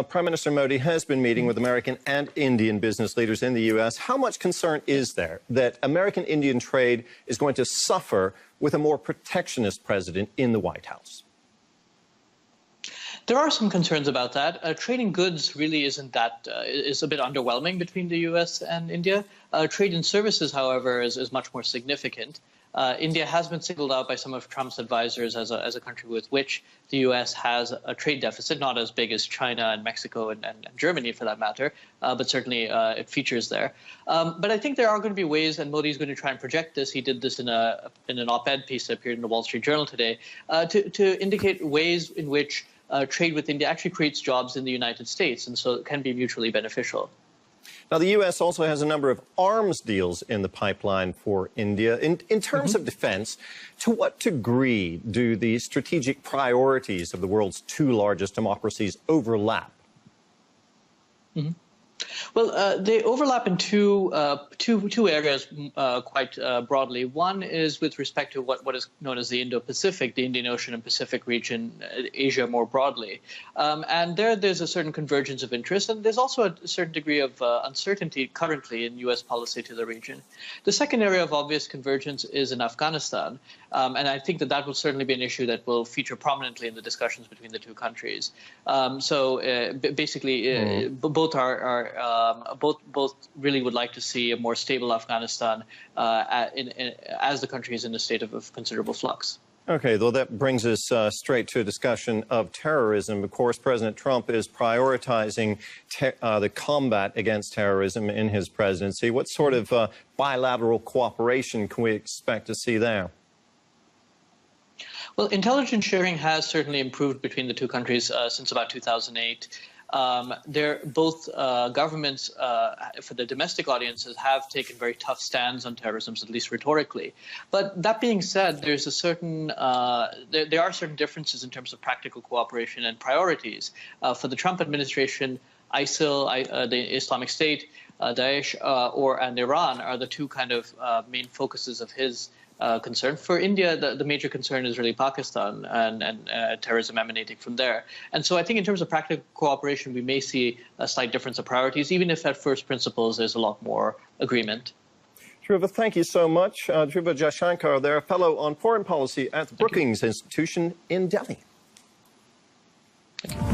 Prime Minister Modi has been meeting with American and Indian business leaders in the U.S. How much concern is there that American-Indian trade is going to suffer with a more protectionist president in the White House? There are some concerns about that. Trading goods really isn't that, is a bit underwhelming between the U.S. and India. Trade in services, however, is much more significant. India has been singled out by some of Trump's advisors as a country with which the U.S. has a trade deficit, not as big as China and Mexico and Germany, for that matter, but certainly it features there. But I think there are going to be ways, and Modi is going to try and project this. He did this in an op-ed piece that appeared in the Wall Street Journal today, to indicate ways in which trade with India actually creates jobs in the United States, and so it can be mutually beneficial. Now, the U.S. also has a number of arms deals in the pipeline for India. In terms of defense, to what degree do the strategic priorities of the world's two largest democracies overlap? Well, they overlap in two areas quite broadly. One is with respect to what is known as the Indo-Pacific, the Indian Ocean and Pacific region, Asia more broadly. And there's a certain convergence of interest, and there's also a certain degree of uncertainty currently in U.S. policy to the region. The second area of obvious convergence is in Afghanistan, and I think that will certainly be an issue that will feature prominently in the discussions between the two countries. Basically, both both really would like to see a more stable Afghanistan as the country is in a state of considerable flux. Okay, well, that brings us straight to a discussion of terrorism. Of course, President Trump is prioritizing the combat against terrorism in his presidency. What sort of bilateral cooperation can we expect to see there? Well, intelligence sharing has certainly improved between the two countries since about 2008. Both governments, for the domestic audiences, have taken very tough stands on terrorism, at least rhetorically. But that being said, there's a certain there are certain differences in terms of practical cooperation and priorities. For the Trump administration, ISIL, the Islamic State, Daesh, and Iran are the two kind of main focuses of his concern. For India, the major concern is really Pakistan and terrorism emanating from there. And so I think in terms of practical cooperation, we may see a slight difference of priorities, even if at first principles there's a lot more agreement. Dhruva, thank you so much. Dhruva Jaishankar, they're a fellow on foreign policy at the Brookings Institution in Delhi. Thank you.